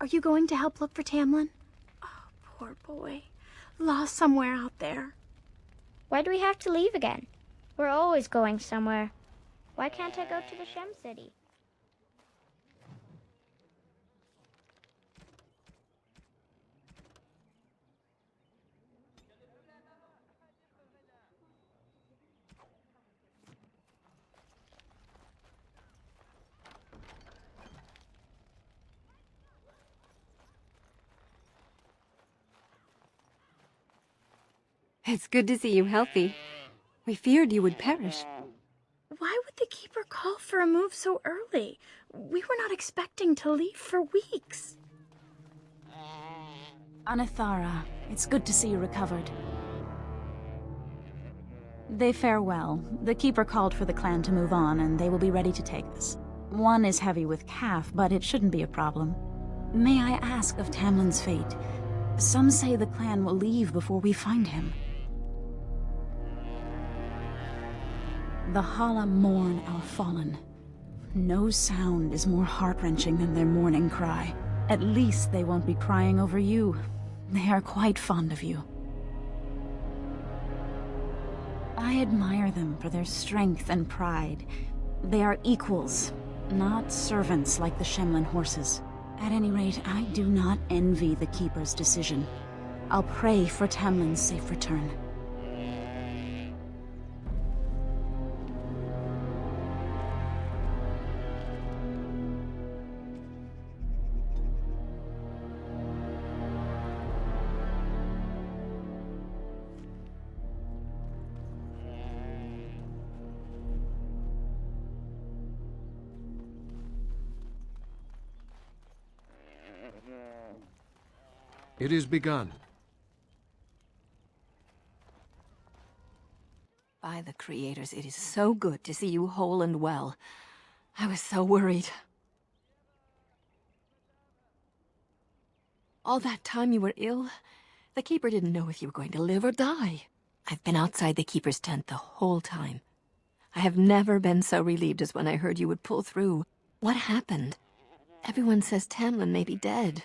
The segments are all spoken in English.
Are you going to help look for Tamlin? Oh, poor boy. Lost somewhere out there. Why do we have to leave again? We're always going somewhere. Why can't I go to the Shem City? It's good to see you healthy. We feared you would perish. Why would the Keeper call for a move so early? We were not expecting to leave for weeks. Anithara, it's good to see you recovered. They fare well. The Keeper called for the clan to move on, and they will be ready to take us. One is heavy with calf, but it shouldn't be a problem. May I ask of Tamlin's fate? Some say the clan will leave before we find him. The Hala mourn our fallen. No sound is more heart-wrenching than their mourning cry. At least they won't be crying over you. They are quite fond of you. I admire them for their strength and pride. They are equals, not servants like the Shemlin horses. At any rate, I do not envy the Keeper's decision. I'll pray for Tamlin's safe return. It is begun. By the creators, it is so good to see you whole and well. I was so worried. All that time you were ill, the Keeper didn't know if you were going to live or die. I've been outside the Keeper's tent the whole time. I have never been so relieved as when I heard you would pull through. What happened? Everyone says Tamlin may be dead.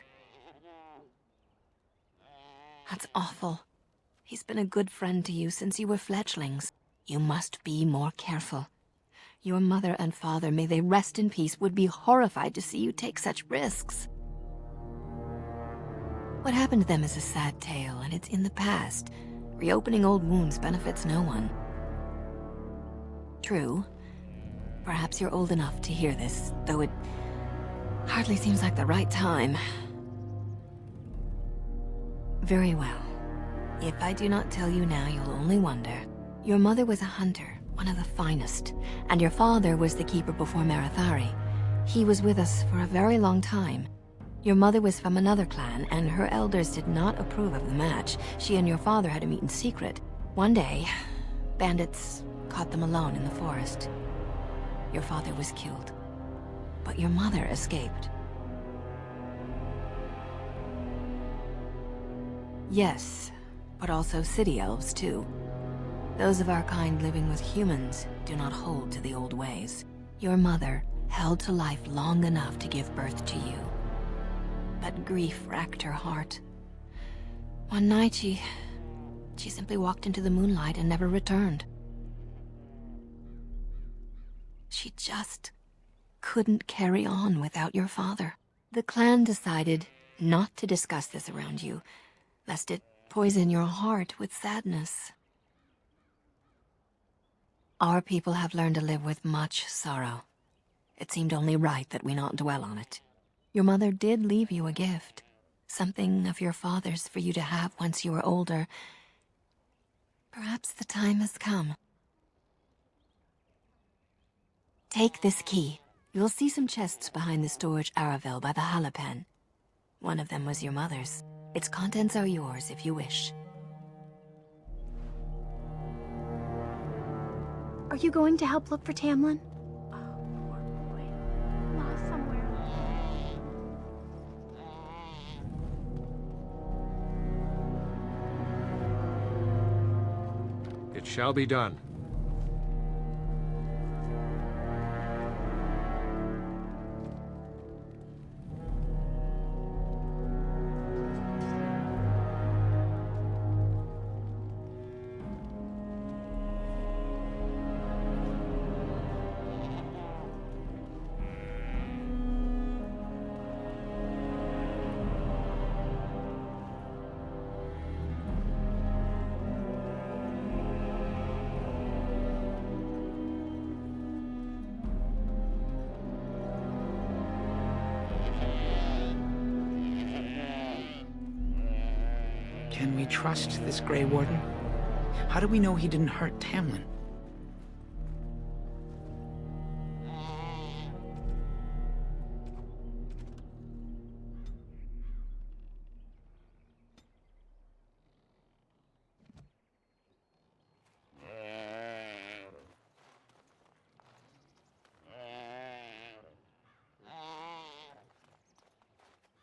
That's awful. He's been a good friend to you since you were fledglings. You must be more careful. Your mother and father, may they rest in peace, would be horrified to see you take such risks. What happened to them is a sad tale, and it's in the past. Reopening old wounds benefits no one. True. Perhaps you're old enough to hear this, though it hardly seems like the right time. Very well. If I do not tell you now, you'll only wonder. Your mother was a hunter, one of the finest, and your father was the Keeper before Marathari. He was with us for a very long time. Your mother was from another clan, and her elders did not approve of the match. She and your father had to meet in secret. One day, bandits caught them alone in the forest. Your father was killed, but your mother escaped. Yes, but also city elves, too. Those of our kind living with humans do not hold to the old ways. Your mother held to life long enough to give birth to you. But grief racked her heart. One night she simply walked into the moonlight and never returned. She just couldn't carry on without your father. The clan decided not to discuss this around you, lest it poison your heart with sadness. Our people have learned to live with much sorrow. It seemed only right that we not dwell on it. Your mother did leave you a gift, something of your father's for you to have once you are older. Perhaps the time has come. Take this key. You'll see some chests behind the storage Aravel by the Halapen. One of them was your mother's. Its contents are yours if you wish. Are you going to help look for Tamlin? Oh, poor boy. Lost somewhere. It shall be done. Can we trust this Grey Warden? How do we know he didn't hurt Tamlin?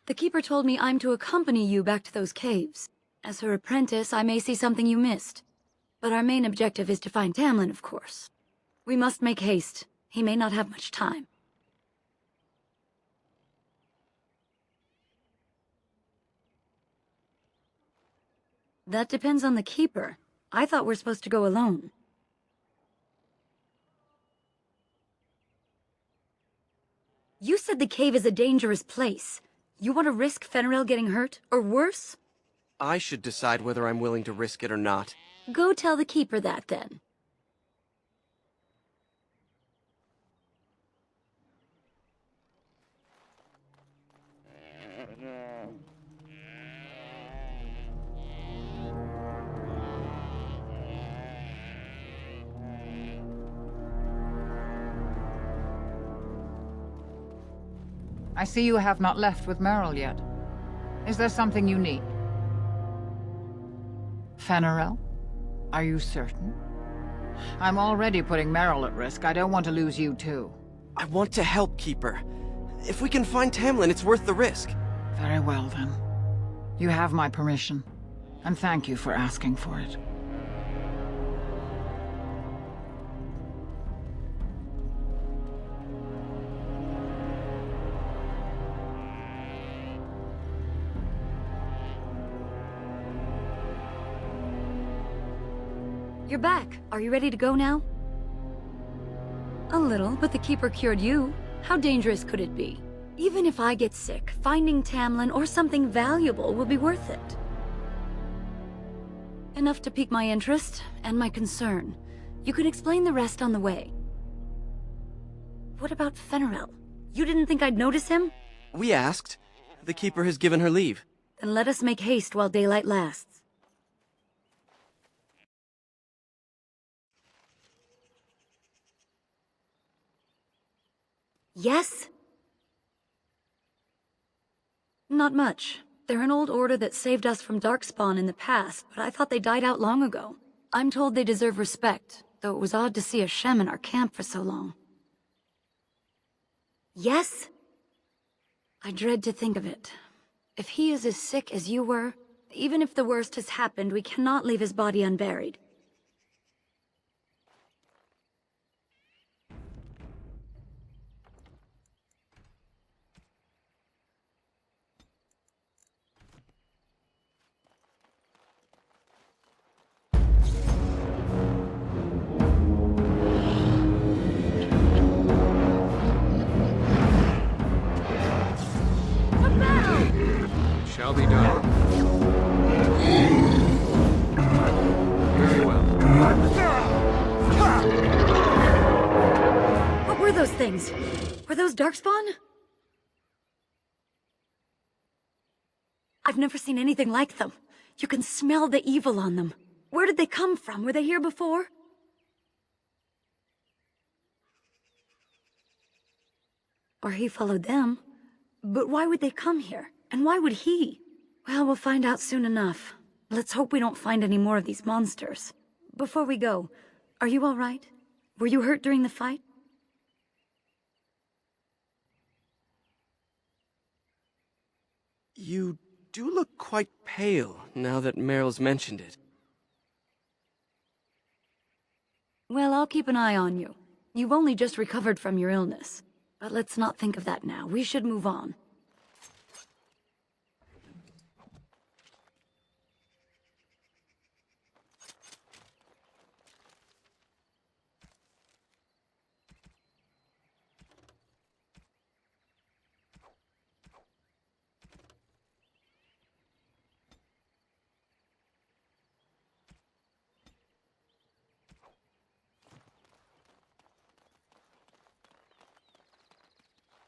The Keeper told me I'm to accompany you back to those caves. As her apprentice, I may see something you missed. But our main objective is to find Tamlin, of course. We must make haste. He may not have much time. That depends on the Keeper. I thought we're supposed to go alone. You said the cave is a dangerous place. You want to risk Fenrirel getting hurt, or worse? I should decide whether I'm willing to risk it or not. Go tell the Keeper that, then. I see you have not left with Meryl yet. Is there something you need? Fenrirel? Are you certain? I'm already putting Meryl at risk. I don't want to lose you too. I want to help, Keeper. If we can find Tamlin, it's worth the risk. Very well, then. You have my permission. And thank you for asking for it. You're back. Are you ready to go now? A little, but the Keeper cured you. How dangerous could it be? Even if I get sick, finding Tamlin or something valuable will be worth it. Enough to pique my interest and my concern. You can explain the rest on the way. What about Fenrirel? You didn't think I'd notice him? We asked. The Keeper has given her leave. Then let us make haste while daylight lasts. Yes? Not much. They're an old order that saved us from Darkspawn in the past, but I thought they died out long ago. I'm told they deserve respect, though it was odd to see a Shem in our camp for so long. Yes? I dread to think of it. If he is as sick as you were, even if the worst has happened, we cannot leave his body unburied. Shall be done. Very well. What were those things? Were those Darkspawn? I've never seen anything like them. You can smell the evil on them. Where did they come from? Were they here before? Or he followed them. But why would they come here? And why would he? Well, we'll find out soon enough. Let's hope we don't find any more of these monsters. Before we go, are you all right? Were you hurt during the fight? You do look quite pale, now that Meryl's mentioned it. Well, I'll keep an eye on you. You've only just recovered from your illness. But let's not think of that now. We should move on.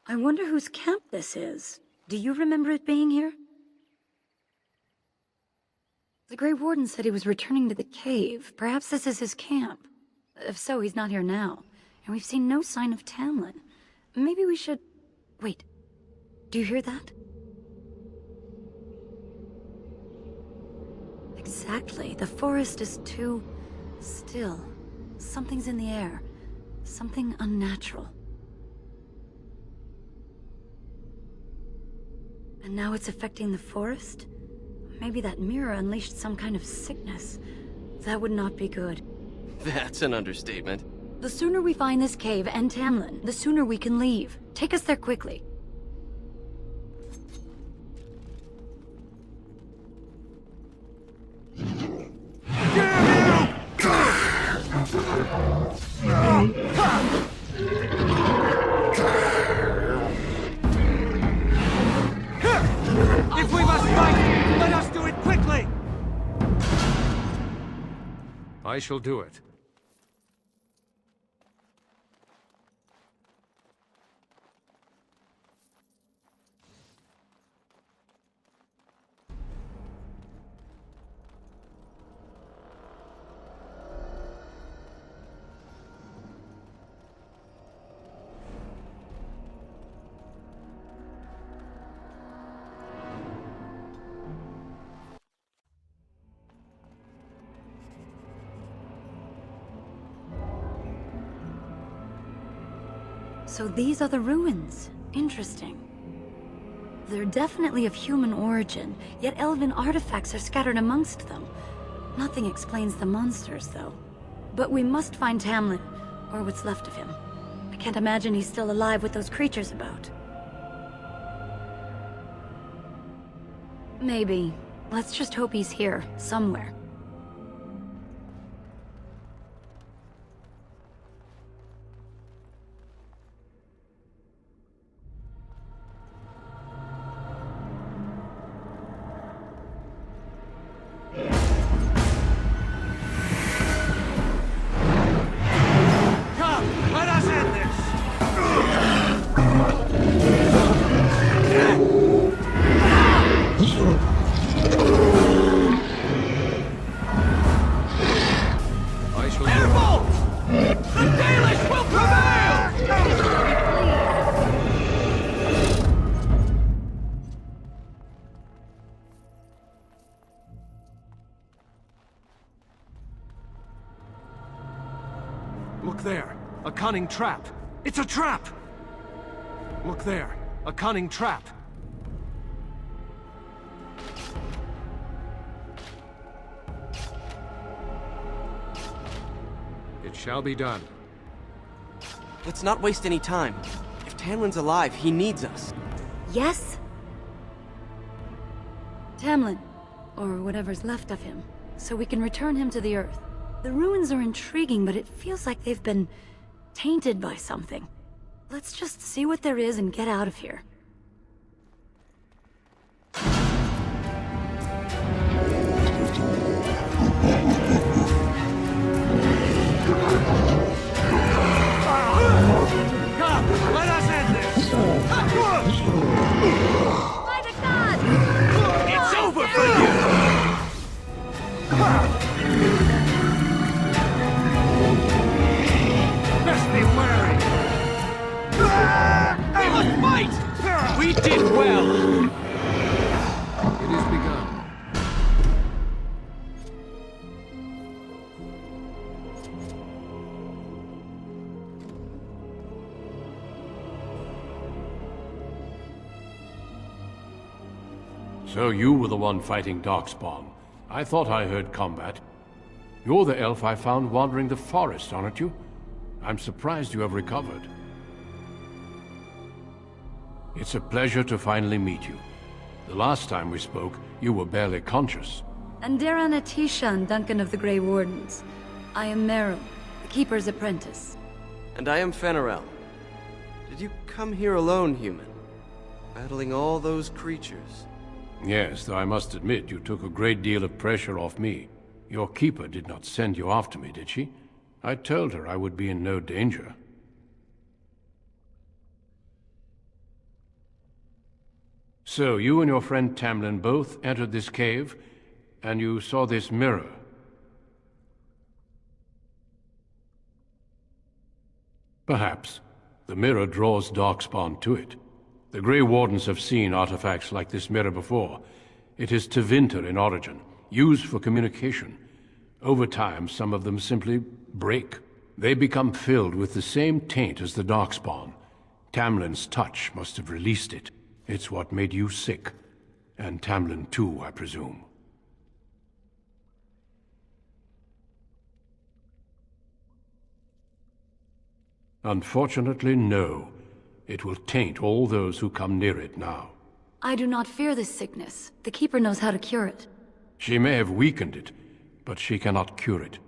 I wonder whose camp this is. Do you remember it being here? The Grey Warden said he was returning to the cave. Perhaps this is his camp. If so, he's not here now. And we've seen no sign of Tamlin. Maybe we should... Wait. Do you hear that? Exactly. The forest is too... still. Something's in the air. Something unnatural. And now it's affecting the forest? Maybe that mirror unleashed some kind of sickness. That would not be good. That's an understatement. The sooner we find this cave and Tamlin, the sooner we can leave. Take us there quickly. If we must fight, let us do it quickly! I shall do it. So these are the ruins. Interesting. They're definitely of human origin, yet elven artifacts are scattered amongst them. Nothing explains the monsters, though. But we must find Tamlin, or what's left of him. I can't imagine he's still alive with those creatures about. Maybe. Let's just hope he's here, somewhere. Look there, a cunning trap. It's a trap! Look there, a cunning trap. It shall be done. Let's not waste any time. If Tamlin's alive, he needs us. Yes? Tamlin, or whatever's left of him, so we can return him to the Earth. The ruins are intriguing, but it feels like they've been tainted by something. Let's just see what there is and get out of here. Come, let us end this! By the god! It's over for you! Best be wary! We must fight! We did well! It is begun. So you were the one fighting Darkspawn. I thought I heard combat. You're the elf I found wandering the forest, aren't you? I'm surprised you have recovered. It's a pleasure to finally meet you. The last time we spoke, you were barely conscious. And Darren Atisha and Duncan of the Grey Wardens. I am Meryl, the Keeper's apprentice. And I am Fenarel. Did you come here alone, human? Battling all those creatures? Yes, though I must admit you took a great deal of pressure off me. Your keeper did not send you after me, did she? I told her I would be in no danger. So, you and your friend Tamlin both entered this cave, And you saw this mirror. Perhaps. The mirror draws Darkspawn to it. The Grey Wardens have seen artifacts like this mirror before. It is Tevinter in origin, used for communication. Over time, some of them simply break. They become filled with the same taint as the Darkspawn. Tamlin's touch must have released it. It's what made you sick. And Tamlin too, I presume. Unfortunately, no. It will taint all those who come near it now. I do not fear this sickness. The Keeper knows how to cure it. She may have weakened it, but she cannot cure it.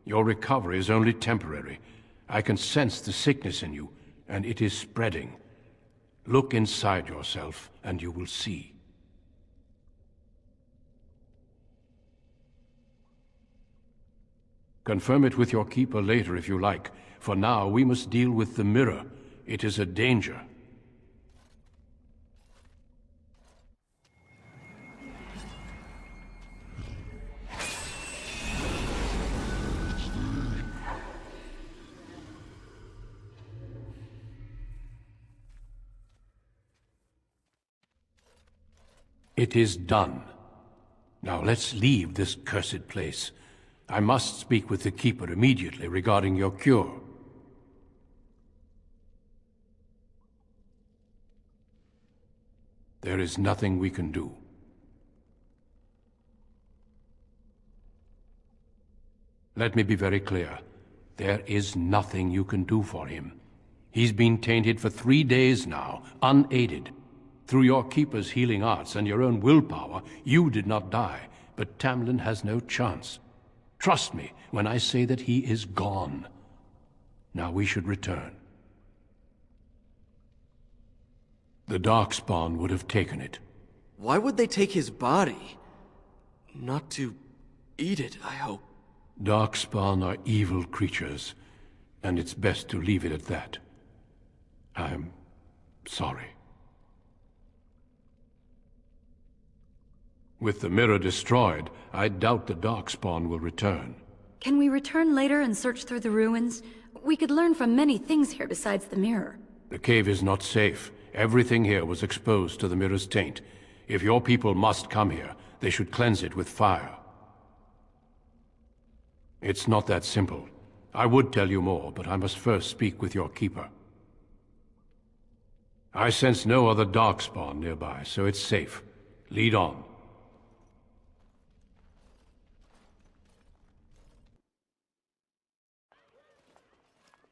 Your recovery is only temporary. I can sense the sickness in you, and it is spreading. Look inside yourself, and you will see. Confirm it with your Keeper later if you like. For now, we must deal with the mirror. It is a danger. It is done. Now let's leave this cursed place. I must speak with the Keeper immediately regarding your cure. There is nothing we can do. Let me be very clear. There is nothing you can do for him. He's been tainted for 3 days now, unaided. Through your Keeper's healing arts and your own willpower, you did not die, but Tamlin has no chance. Trust me when I say that he is gone. Now we should return. The Darkspawn would have taken it. Why would they take his body? Not to eat it, I hope. Darkspawn are evil creatures, and it's best to leave it at that. I'm sorry. With the mirror destroyed, I doubt the Darkspawn will return. Can we return later and search through the ruins? We could learn from many things here besides the mirror. The cave is not safe. Everything here was exposed to the mirror's taint. If your people must come here, they should cleanse it with fire. It's not that simple. I would tell you more, but I must first speak with your Keeper. I sense no other Darkspawn nearby, so it's safe. Lead on.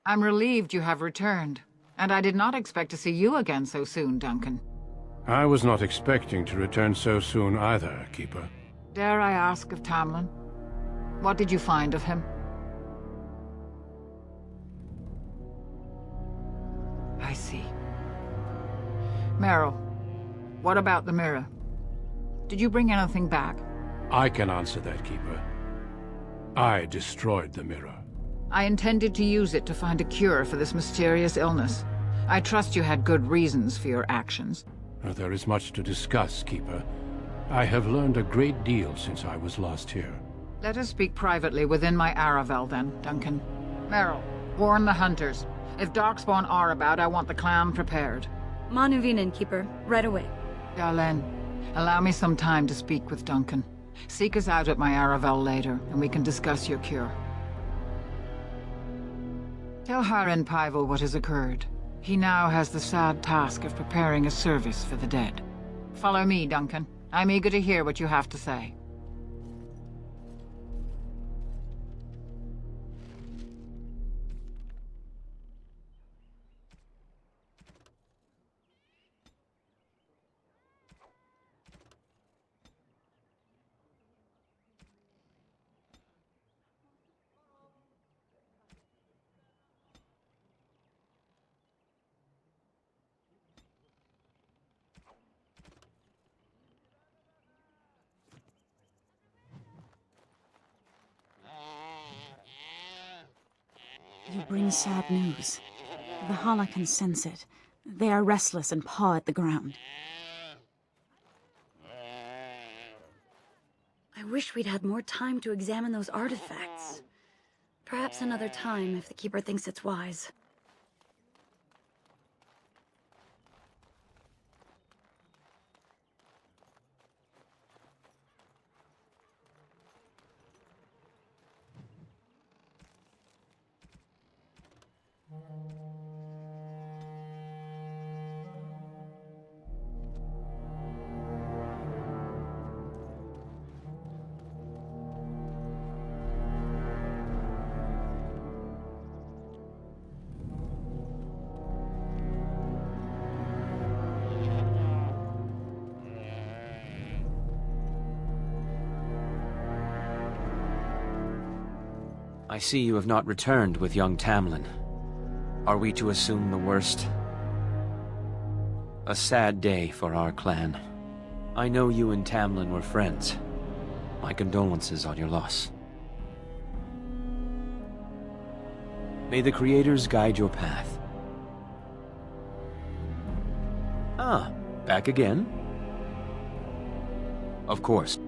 I'm relieved you have returned. And I did not expect to see you again so soon, Duncan. I was not expecting to return so soon either, Keeper. Dare I ask of Tamlin? What did you find of him? I see. Meryl, what about the mirror? Did you bring anything back? I can answer that, Keeper. I destroyed the mirror. I intended to use it to find a cure for this mysterious illness. I trust you had good reasons for your actions. There is much to discuss, Keeper. I have learned a great deal since I was last here. Let us speak privately within my Aravel, then, Duncan. Meryl, warn the hunters. If Darkspawn are about, I want the clan prepared. Manuvinen, Keeper. Right away. Darlene, allow me some time to speak with Duncan. Seek us out at my Aravel later, and we can discuss your cure. Tell Haren Pyvel what has occurred. He now has the sad task of preparing a service for the dead. Follow me, Duncan. I'm eager to hear what you have to say. You bring sad news. The Hala can sense it. They are restless and paw at the ground. I wish we'd had more time to examine those artifacts. Perhaps another time, if the Keeper thinks it's wise. I see you have not returned with young Tamlin. Are we to assume the worst? A sad day for our clan. I know you and Tamlin were friends. My condolences on your loss. May the Creators guide your path. Ah, back again? Of course.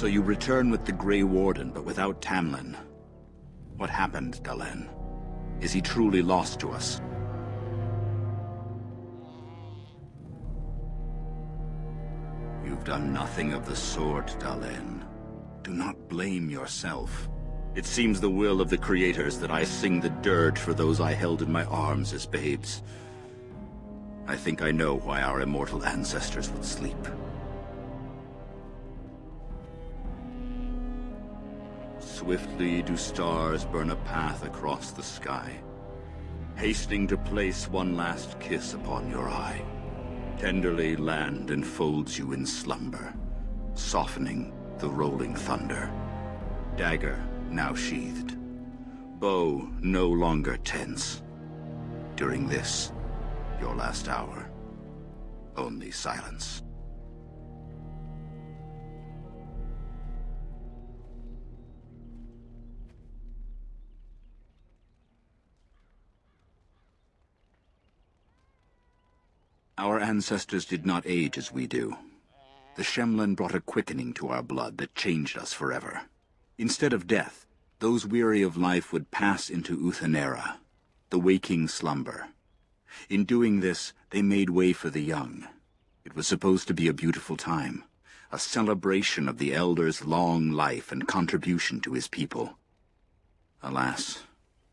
So you return with the Grey Warden, but without Tamlin. What happened, Dalen? Is he truly lost to us? You've done nothing of the sort, Dalen. Do not blame yourself. It seems the will of the Creators that I sing the dirge for those I held in my arms as babes. I think I know why our immortal ancestors would sleep. Swiftly do stars burn a path across the sky, hastening to place one last kiss upon your eye. Tenderly land enfolds you in slumber, softening the rolling thunder. Dagger now sheathed, bow no longer tense. During this, your last hour, only silence. Our ancestors did not age as we do. The Shemlin brought a quickening to our blood that changed us forever. Instead of death, those weary of life would pass into Uthanera, the waking slumber. In doing this, they made way for the young. It was supposed to be a beautiful time, a celebration of the Elder's long life and contribution to his people. Alas,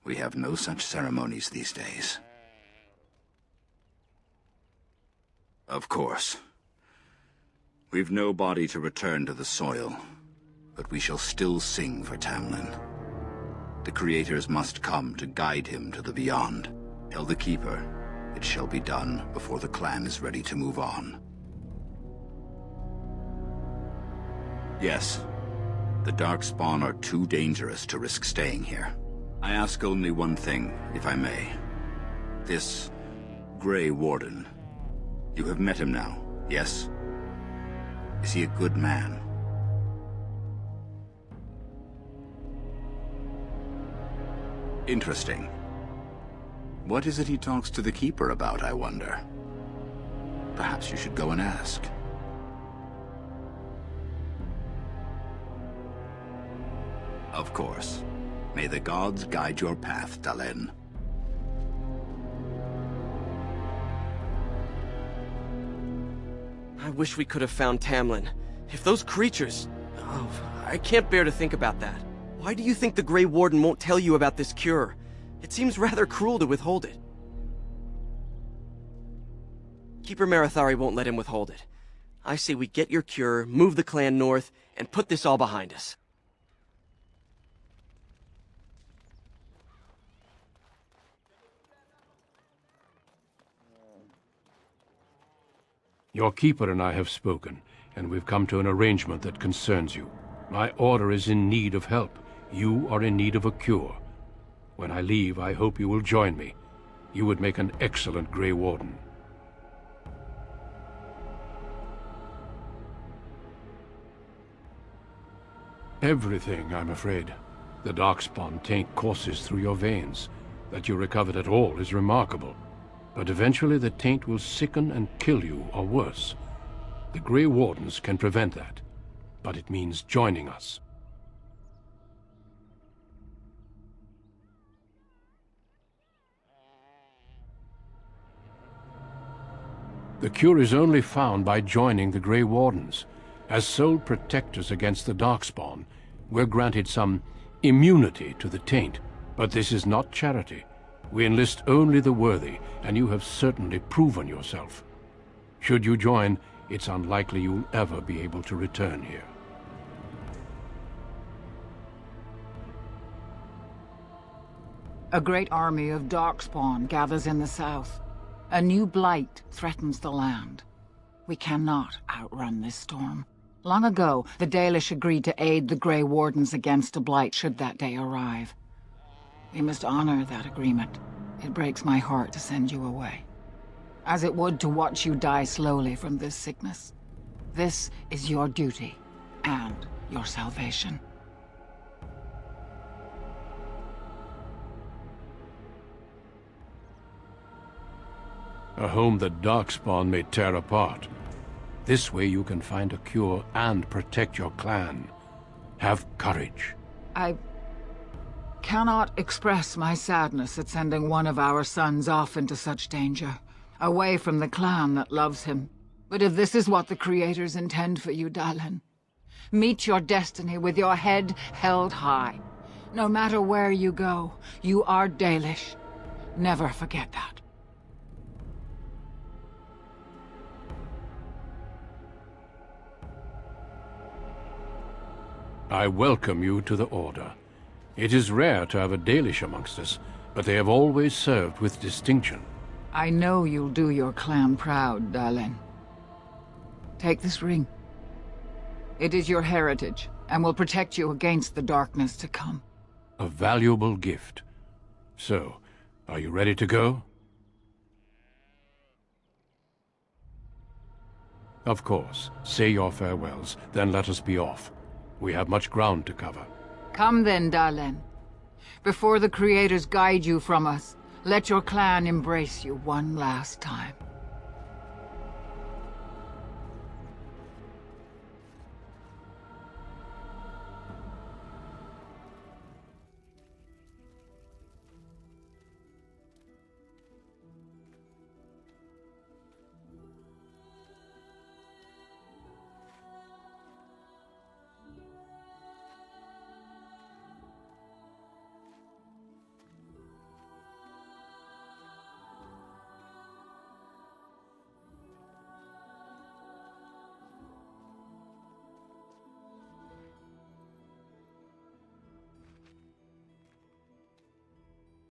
we have no such ceremonies these days. Of course. We've no body to return to the soil, but we shall still sing for Tamlin. The Creators must come to guide him to the beyond. Tell the Keeper, it shall be done before the clan is ready to move on. Yes, the Darkspawn are too dangerous to risk staying here. I ask only one thing, if I may. This Grey Warden. You have met him now, yes? Is he a good man? Interesting. What is it he talks to the Keeper about, I wonder? Perhaps you should go and ask. Of course. May the gods guide your path, Dalen. I wish we could have found Tamlin. If those creatures... Oh, I can't bear to think about that. Why do you think the Grey Warden won't tell you about this cure? It seems rather cruel to withhold it. Keeper Marathari won't let him withhold it. I say we get your cure, move the clan north, and put this all behind us. Your keeper and I have spoken, and we've come to an arrangement that concerns you. My order is in need of help. You are in need of a cure. When I leave, I hope you will join me. You would make an excellent Grey Warden. Everything, I'm afraid. The Darkspawn taint courses through your veins. That you recovered at all is remarkable. But eventually the taint will sicken and kill you, or worse. The Grey Wardens can prevent that, but it means joining us. The cure is only found by joining the Grey Wardens. As sole protectors against the Darkspawn, we're granted some immunity to the taint, but this is not charity. We enlist only the worthy, and you have certainly proven yourself. Should you join, it's unlikely you'll ever be able to return here. A great army of Darkspawn gathers in the south. A new blight threatens the land. We cannot outrun this storm. Long ago, the Dalish agreed to aid the Grey Wardens against a blight should that day arrive. We must honor that agreement. It breaks my heart to send you away, as it would to watch you die slowly from this sickness. This is your duty, and your salvation. A home that Darkspawn may tear apart. This way you can find a cure and protect your clan. Have courage. I cannot express my sadness at sending one of our sons off into such danger, away from the clan that loves him. But if this is what the Creators intend for you, Dalen, meet your destiny with your head held high. No matter where you go, you are Dalish. Never forget that. I welcome you to the Order. It is rare to have a Dalish amongst us, but they have always served with distinction. I know you'll do your clan proud, Dalen. Take this ring. It is your heritage, and will protect you against the darkness to come. A valuable gift. So, are you ready to go? Of course. Say your farewells, then let us be off. We have much ground to cover. Come then, Dalen. Before the Creators guide you from us, let your clan embrace you one last time.